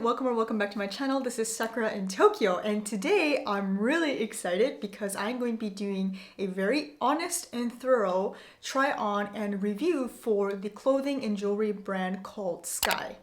welcome or welcome back to my channel. This is Sakura in Tokyo, and today I'm really excited because I'm going to be doing a very honest and thorough try on and review for the clothing and jewelry brand called SKYE.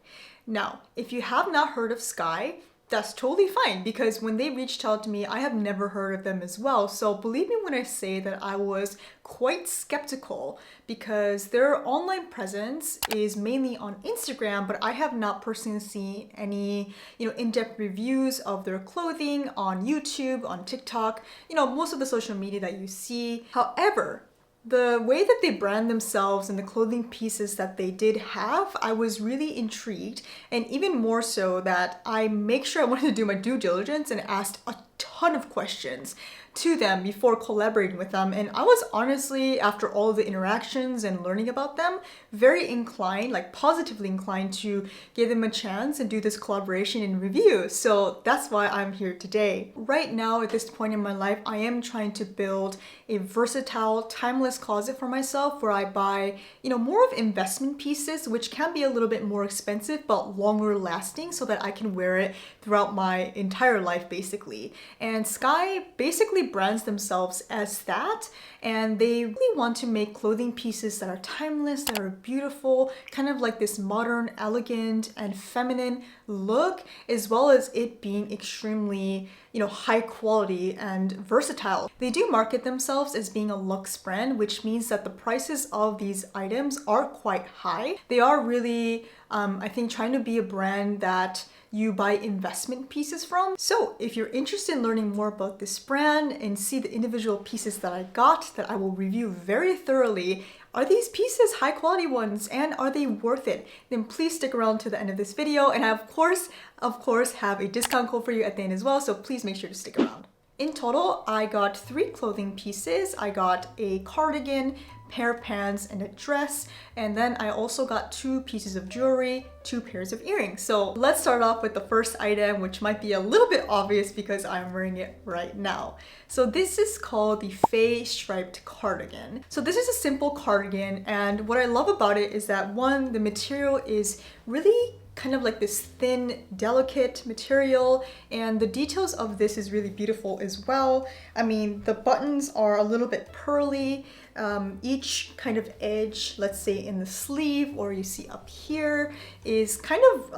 Now, if you have not heard of SKYE, that's totally fine because when they reached out to me, I have never heard of them as well. So believe me when I say that I was quite skeptical because their online presence is mainly on Instagram, but I have not personally seen any, in-depth reviews of their clothing on YouTube, on TikTok, most of the social media that you see. However, the way that they brand themselves and the clothing pieces that they did have, I was really intrigued, and even more so that I make sure I wanted to do my due diligence and asked a ton of questions to them before collaborating with them. And I was honestly, after all the interactions and learning about them, very inclined, like positively inclined to give them a chance and do this collaboration and review. So that's why I'm here today. Right now, at this point in my life, I am trying to build a versatile, timeless closet for myself where I buy, more of investment pieces, which can be a little bit more expensive, but longer lasting so that I can wear it throughout my entire life, basically. And SKYE basically brands themselves as that, and they really want to make clothing pieces that are timeless, that are beautiful, kind of like this modern, elegant, and feminine look, as well as it being extremely, high quality and versatile. They do market themselves as being a luxe brand, which means that the prices of these items are quite high. They are really, I think, trying to be a brand that you buy investment pieces from. So if you're interested in learning more about this brand and see the individual pieces that I got that I will review very thoroughly, are these pieces high quality ones and are they worth it? Then please stick around to the end of this video, and I of course have a discount code for you at the end as well, so please make sure to stick around. In total, I got 3 clothing pieces. I got a cardigan, pair of pants, and a dress, and then I also got 2 pieces of jewelry, 2 pairs of earrings. So let's start off with the first item, which might be a little bit obvious because I'm wearing it right now. So this is called the Faye striped cardigan. So this is a simple cardigan, and what I love about it is that one, the material is really kind of like this thin, delicate material, and the details of this is really beautiful as well. I mean, the buttons are a little bit pearly. Each kind of edge, let's say in the sleeve or you see up here, is kind of,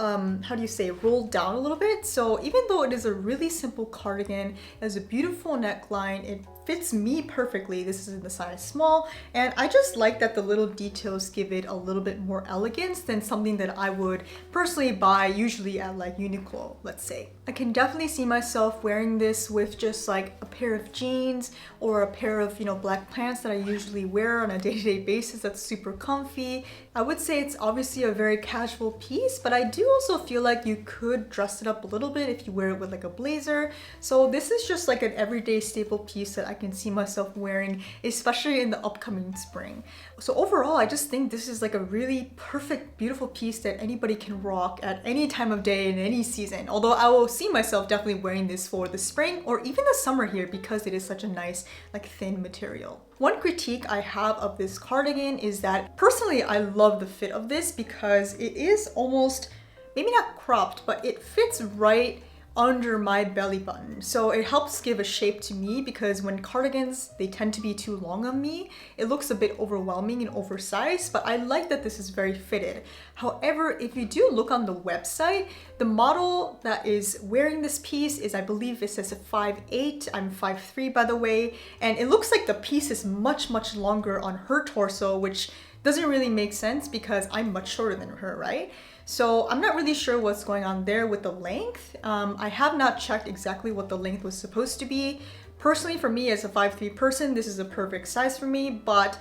rolled down a little bit. So even though it is a really simple cardigan, it has a beautiful neckline, it fits me perfectly. This is in the size small, and I just like that the little details give it a little bit more elegance than something that I would personally buy usually at like Uniqlo, let's say. I can definitely see myself wearing this with just like a pair of jeans or a pair of, black pants that I usually wear on a day-to-day basis that's super comfy. I would say it's obviously a very casual piece, but I do also feel like you could dress it up a little bit if you wear it with like a blazer. So this is just like an everyday staple piece that I can see myself wearing, especially in the upcoming spring. So overall, I just think this is like a really perfect, beautiful piece that anybody can rock at any time of day in any season. Although I will see myself definitely wearing this for the spring or even the summer here because it is such a nice, like thin material. One critique I have of this cardigan is that personally I love the fit of this because it is almost, maybe not cropped, but it fits right under my belly button. So it helps give a shape to me because when cardigans, they tend to be too long on me, it looks a bit overwhelming and oversized, but I like that this is very fitted. However, if you do look on the website, the model that is wearing this piece is, I believe it says a 5'8". I'm 5'3" by the way, and it looks like the piece is much longer on her torso, which doesn't really make sense because I'm much shorter than her, right? So I'm not really sure what's going on there with the length. I have not checked exactly what the length was supposed to be. Personally, for me as a 5'3" person, this is a perfect size for me, but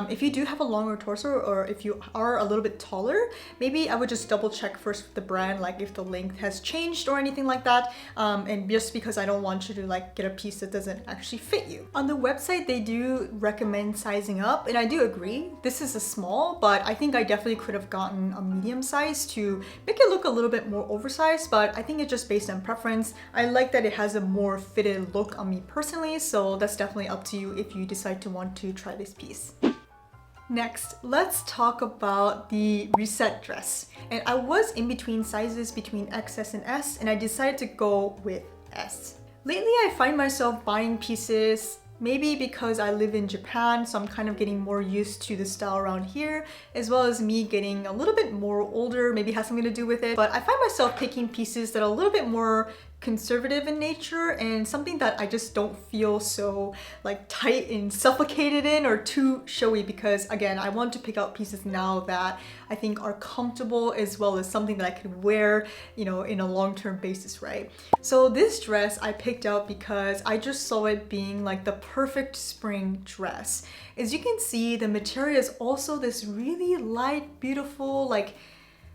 if you do have a longer torso or if you are a little bit taller, maybe I would just double check first with the brand, like if the length has changed or anything like that, and just because I don't want you to like get a piece that doesn't actually fit you. On the website, they do recommend sizing up, and I do agree. This is a small, but I think I definitely could have gotten a medium size to make it look a little bit more oversized, but I think it's just based on preference. I like that it has a more fitted look on me personally, so that's definitely up to you if you decide to want to try this piece. Next, let's talk about the risette dress. And I was in between sizes between XS and S, and I decided to go with S. Lately, I find myself buying pieces maybe because I live in Japan, so I'm kind of getting more used to the style around here, as well as me getting a little bit more older, maybe has something to do with it. But I find myself picking pieces that are a little bit more conservative in nature and something that I just don't feel so like tight and suffocated in or too showy, because again, I want to pick out pieces now that I think are comfortable as well as something that I could wear, you know, in a long-term basis, right? So this dress I picked out because I just saw it being like the perfect spring dress. As you can see, the material is also this really light, beautiful, like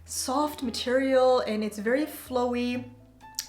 soft material, and it's very flowy.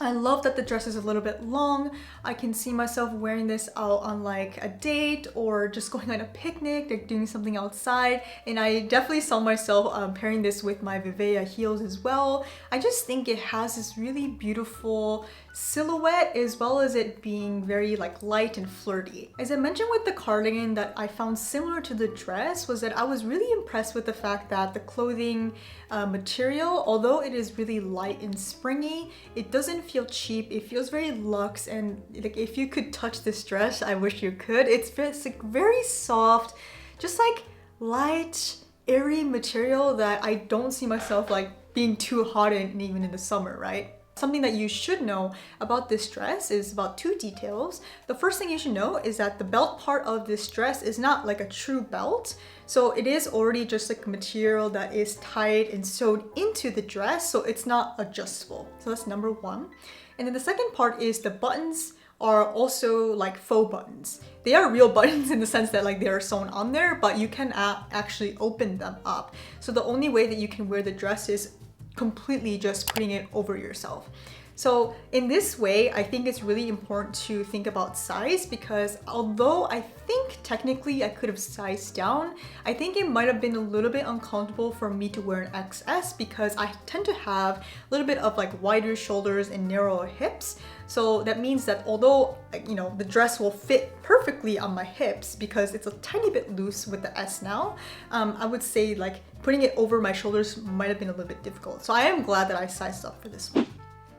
I love that the dress is a little bit long. I can see myself wearing this out on like a date or just going on a picnic, like doing something outside. And I definitely saw myself pairing this with my Vivea heels as well. I just think it has this really beautiful silhouette as well as it being very like light and flirty. As I mentioned with the cardigan, that I found similar to the dress was that I was really impressed with the fact that the clothing material, although it is really light and springy, it doesn't feel cheap. It feels very luxe, and like if you could touch this dress, I wish you could. It's like very soft, just like light, airy material that I don't see myself like being too hot in, even in the summer, right? Something that you should know about this dress is about two details. The first thing you should know is that the belt part of this dress is not like a true belt. So it is already just like a material that is tied and sewed into the dress, so it's not adjustable. So that's number one. And then the second part is the buttons are also like faux buttons. They are real buttons in the sense that like they are sewn on there, but you can actually open them up. So the only way that you can wear the dress is completely just putting it over yourself. So in this way, I think it's really important to think about size, because although I think technically I could have sized down, I think it might have been a little bit uncomfortable for me to wear an XS because I tend to have a little bit of like wider shoulders and narrower hips. So that means that although, you know, the dress will fit perfectly on my hips because it's a tiny bit loose with the S now, I would say like putting it over my shoulders might have been a little bit difficult. So I am glad that I sized up for this one.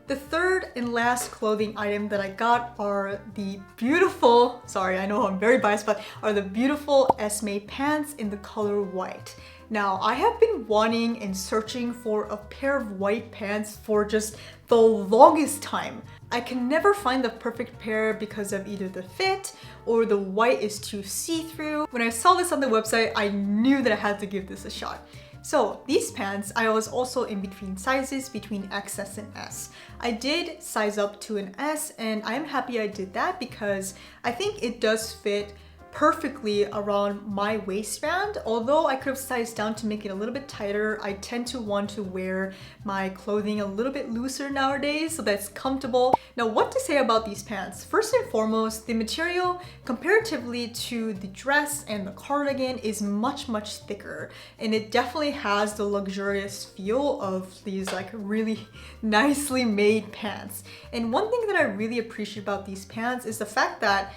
The third and last clothing item that I got are the beautiful, sorry, I know I'm very biased, but are the beautiful esmée pants in the color white. Now, I have been wanting and searching for a pair of white pants for just the longest time. I can never find the perfect pair because of either the fit or the white is too see-through. When I saw this on the website, I knew that I had to give this a shot. So these pants, I was also in between sizes between XS and S. I did size up to an S, and I am happy I did that because I think it does fit perfectly around my waistband. Although I could have sized down to make it a little bit tighter, I tend to want to wear my clothing a little bit looser nowadays so that's comfortable. Now, what to say about these pants? First and foremost, the material comparatively to the dress and the cardigan is much thicker, and it definitely has the luxurious feel of these like really nicely made pants. And one thing that I really appreciate about these pants is the fact that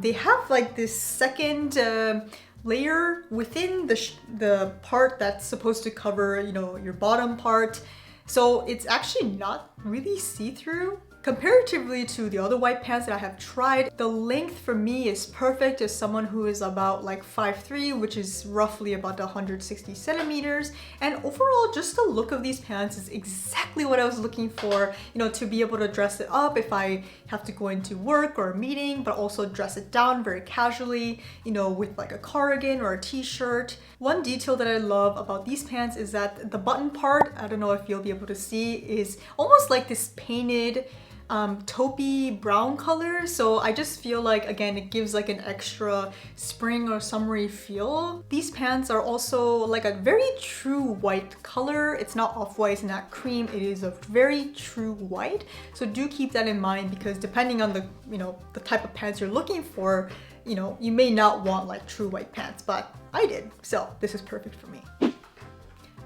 they have like this second layer within the part that's supposed to cover, you know, your bottom part. So it's actually not really see-through. Comparatively to the other white pants that I have tried, the length for me is perfect as someone who is about like 5'3", which is roughly about 160 centimeters. And overall, just the look of these pants is exactly what I was looking for, you know, to be able to dress it up if I have to go into work or a meeting, but also dress it down very casually, you know, with like a cardigan or a t-shirt. One detail that I love about these pants is that the button part, I don't know if you'll be able to see, is almost like this painted taupey brown color. So I just feel like, again, it gives like an extra spring or summery feel. These pants are also like a very true white color. It's not off-white, it's not cream, it is a very true white. So do keep that in mind, because depending on the, you know, the type of pants you're looking for, you know, you may not want like true white pants, but I did. So this is perfect for me.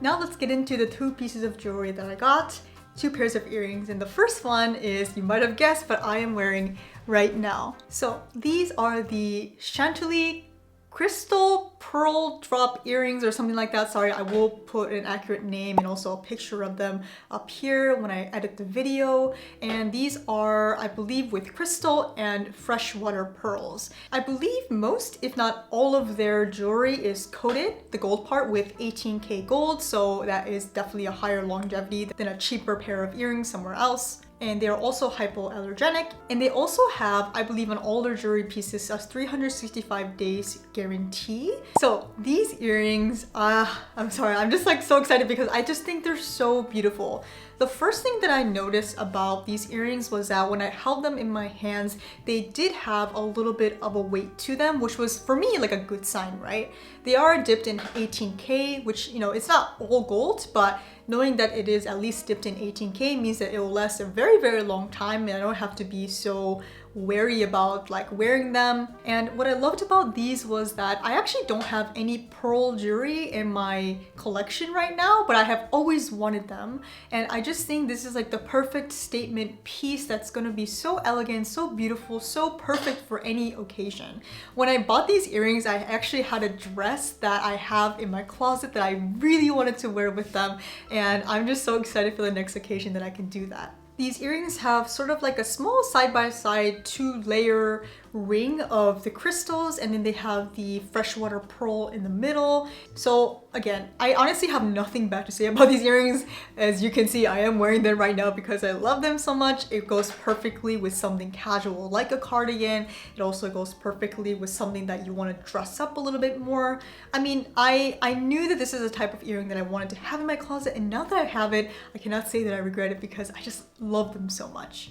Now let's get into the two pieces of jewelry that I got. Two pairs of earrings, and the first one is, you might have guessed, but I am wearing right now. So these are the chantilly crystal pearl drop earrings or something like that. Sorry, I will put an accurate name and also a picture of them up here when I edit the video. And these are, I believe, with crystal and freshwater pearls. I believe most, if not all of their jewelry is coated, the gold part, with 18K gold. So that is definitely a higher longevity than a cheaper pair of earrings somewhere else. And they are also hypoallergenic, and they also have, I believe, on all their jewelry pieces, a 365 days guarantee. So these earrings, I'm sorry, I'm just like so excited because I just think they're so beautiful. The first thing that I noticed about these earrings was that when I held them in my hands, they did have a little bit of a weight to them, which was for me like a good sign, right? They are dipped in 18K, which, you know, it's not all gold, but knowing that it is at least dipped in 18K means that it will last a very, very long time, and I don't have to be so wary about like wearing them. And what I loved about these was that I actually don't have any pearl jewelry in my collection right now, but I have always wanted them. And I just think this is like the perfect statement piece that's gonna be so elegant, so beautiful, so perfect for any occasion. When I bought these earrings, I actually had a dress that I have in my closet that I really wanted to wear with them. And I'm just so excited for the next occasion that I can do that. These earrings have sort of like a small side-by-side 2-layer ring of the crystals, and then they have the freshwater pearl in the middle. So again, I honestly have nothing bad to say about these earrings. As you can see, I am wearing them right now because I love them so much. It goes perfectly with something casual like a cardigan. It also goes perfectly with something that you want to dress up a little bit more. I mean, I knew that this is a type of earring that I wanted to have in my closet, and now that I have it, I cannot say that I regret it because I just love them so much.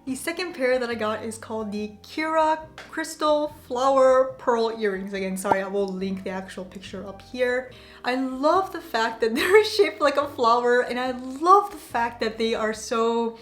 The second pair that I got is called the Kira Crystal Flower Pearl Earrings. Again, sorry, I will link the actual picture up here. I love the fact that they're shaped like a flower, and I love the fact that they are so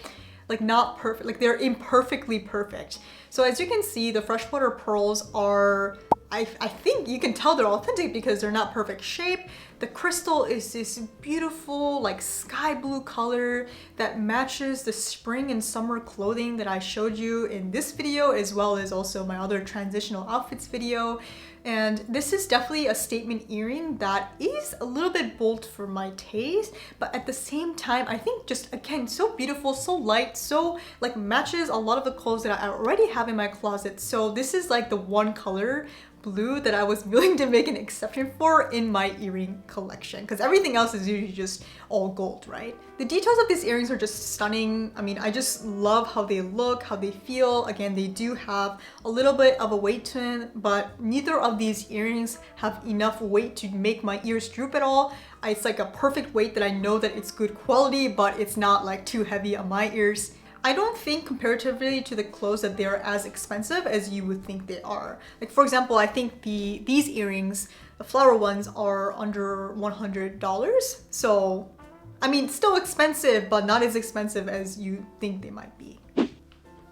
like not perfect, like they're imperfectly perfect. So as you can see, the freshwater pearls are, I think you can tell they're authentic because they're not perfect shape. The crystal is this beautiful like sky blue color that matches the spring and summer clothing that I showed you in this video, as well as also my other transitional outfits video. And this is definitely a statement earring that is a little bit bold for my taste, but at the same time, I think just again, so beautiful, so light, so like matches a lot of the clothes that I already have in my closet. So this is like the one color blue that I was willing to make an exception for in my earring collection, because everything else is usually just all gold, right? The details of these earrings are just stunning. I mean, I just love how they look, how they feel. Again, they do have a little bit of a weight to them, but neither of these earrings have enough weight to make my ears droop at all. It's like a perfect weight that I know that it's good quality, but it's not like too heavy on my ears. I don't think comparatively to the clothes that they're as expensive as you would think they are. Like for example, I think these earrings, the flower ones, are under $100. So, I mean, still expensive, but not as expensive as you think they might be.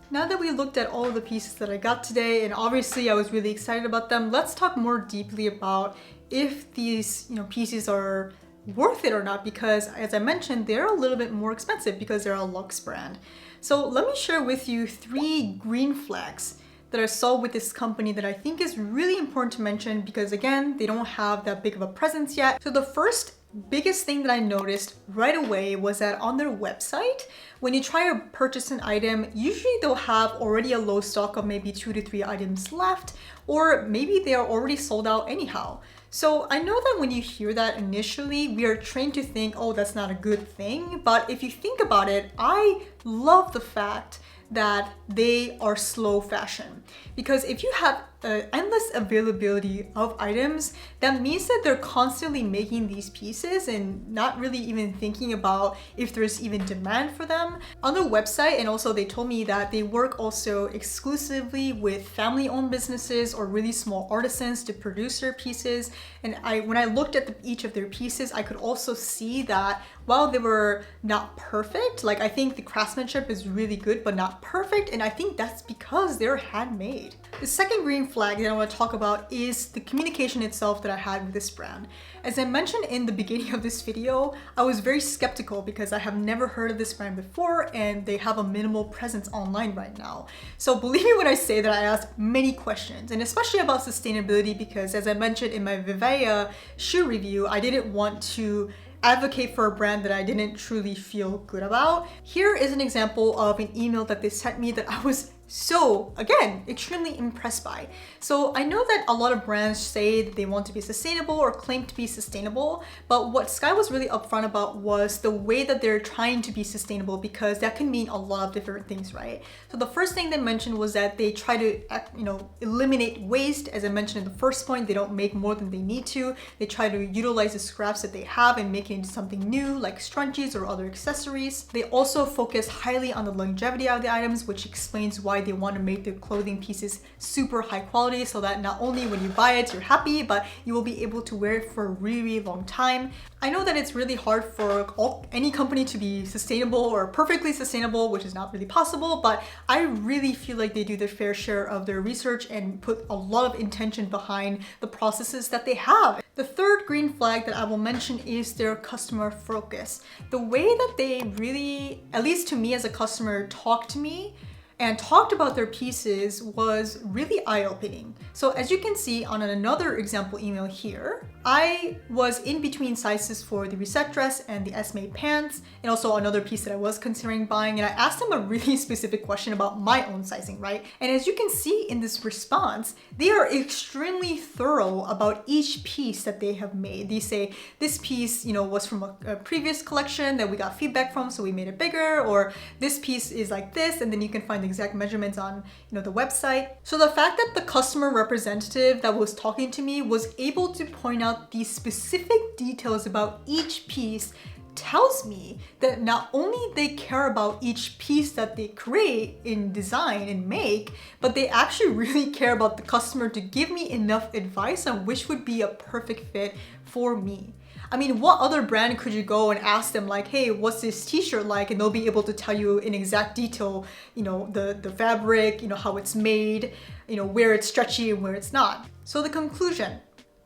Now that we looked at all of the pieces that I got today, and obviously I was really excited about them, let's talk more deeply about if these, pieces are worth it or not, because as I mentioned, they're a little bit more expensive because they're a luxe brand. So let me share with you 3 green flags that I saw with this company that I think is really important to mention, because again, they don't have that big of a presence yet. So the first biggest thing that I noticed right away was that on their website, when you try to purchase an item, usually they'll have already a low stock of maybe 2 to 3 items left, or maybe they are already sold out anyhow. So I know that when you hear that initially, we are trained to think, oh, that's not a good thing. But if you think about it, I love the fact that they are slow fashion. Because if you have endless availability of items, that means that they're constantly making these pieces and not really even thinking about if there's even demand for them. On their website, and also they told me that they work also exclusively with family-owned businesses or really small artisans to produce their pieces. And when I looked at each of their pieces, I could also see that while they were not perfect, like I think the craftsmanship is really good, but not perfect. And I think that's because they're handmade. The second green flag that I want to talk about is the communication itself that I had with this brand. As I mentioned in the beginning of this video, I was very skeptical because I have never heard of this brand before and they have a minimal presence online right now. So believe me when I say that I asked many questions, and especially about sustainability, because as I mentioned in my Viveya shoe review, I didn't want to advocate for a brand that I didn't truly feel good about. Here is an example of an email that they sent me that I was so, again, extremely impressed by. So I know that a lot of brands say that they want to be sustainable or claim to be sustainable, but what SKYE was really upfront about was the way that they're trying to be sustainable, because that can mean a lot of different things, right? So the first thing they mentioned was that they try to, eliminate waste. As I mentioned in the first point, they don't make more than they need to. They try to utilize the scraps that they have and make it into something new, like scrunchies or other accessories. They also focus highly on the longevity of the items, which explains why they want to make the clothing pieces super high quality, so that not only when you buy it you're happy, but you will be able to wear it for a really, really long time. I know that it's really hard for any company to be sustainable or perfectly sustainable, which is not really possible, but I really feel like they do their fair share of their research and put a lot of intention behind the processes that they have. The third green flag that I will mention is their customer focus. The way that they really, at least to me as a customer, talk to me and talked about their pieces was really eye-opening. So as you can see on another example email here, I was in between sizes for the risette dress and the esmée pants, and also another piece that I was considering buying, and I asked them a really specific question about my own sizing, right? And as you can see in this response, they are extremely thorough about each piece that they have made. They say, this piece, was from a previous collection that we got feedback from, so we made it bigger, or this piece is like this, and then you can find the exact measurements on the website. So the fact that the customer representative that was talking to me was able to point out these specific details about each piece tells me that not only they care about each piece that they create in design and make, but they actually really care about the customer to give me enough advice on which would be a perfect fit for me. I mean, what other brand could you go and ask them like, hey, what's this t-shirt like? And they'll be able to tell you in exact detail, the fabric, how it's made, where it's stretchy and where it's not. So the conclusion,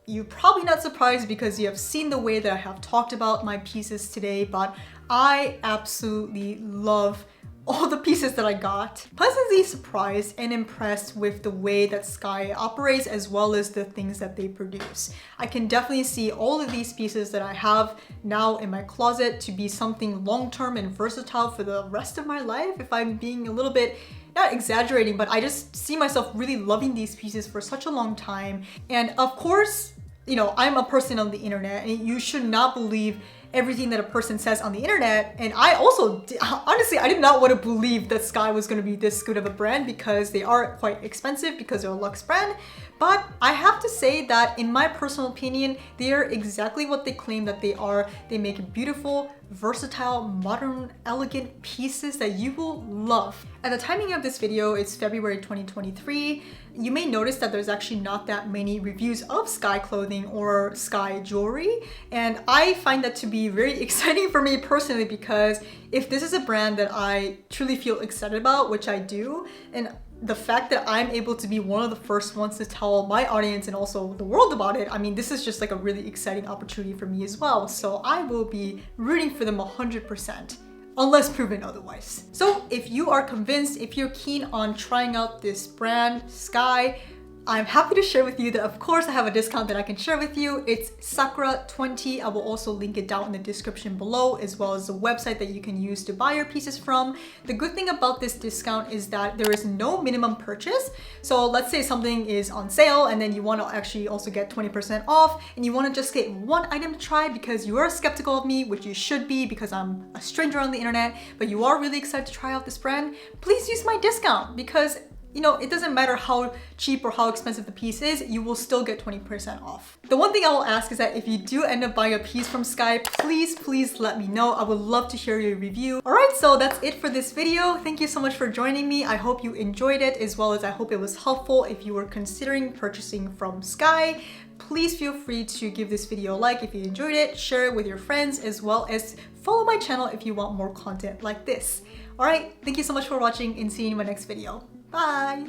you're probably not surprised because you have seen the way that I have talked about my pieces today, but I absolutely love all the pieces that I got. Pleasantly surprised and impressed with the way that SKYE operates, as well as the things that they produce. I can definitely see all of these pieces that I have now in my closet to be something long-term and versatile for the rest of my life, if I'm being a little bit, not exaggerating, but I just see myself really loving these pieces for such a long time. And of course, I'm a person on the internet, and you should not believe everything that a person says on the internet. And I also, honestly, I did not want to believe that SKYE was going to be this good of a brand, because they are quite expensive because they're a luxe brand. But I have to say that in my personal opinion, they are exactly what they claim that they are. They make beautiful, versatile, modern, elegant pieces that you will love. At the timing of this video, it's February 2023. You may notice that there's actually not that many reviews of SKYE clothing or SKYE jewelry. And I find that to be very exciting for me personally, because if this is a brand that I truly feel excited about, which I do, and the fact that I'm able to be one of the first ones to tell my audience and also the world about it, I mean, this is just like a really exciting opportunity for me as well. So I will be rooting for them 100%. Unless proven otherwise. So if you are convinced, if you're keen on trying out this brand, SKYE, I'm happy to share with you that of course I have a discount that I can share with you. It's Sakura20. I will also link it down in the description below, as well as the website that you can use to buy your pieces from. The good thing about this discount is that there is no minimum purchase. So let's say something is on sale and then you want to actually also get 20% off, and you want to just get one item to try because you are skeptical of me, which you should be because I'm a stranger on the internet, but you are really excited to try out this brand. Please use my discount, because it doesn't matter how cheap or how expensive the piece is, you will still get 20% off. The one thing I will ask is that if you do end up buying a piece from SKYE, please let me know. I would love to hear your review. Alright, so that's it for this video. Thank you so much for joining me. I hope you enjoyed it, as well as I hope it was helpful if you were considering purchasing from SKYE. Please feel free to give this video a like if you enjoyed it, share it with your friends, as well as follow my channel if you want more content like this. Alright, thank you so much for watching, and see you in my next video. Bye!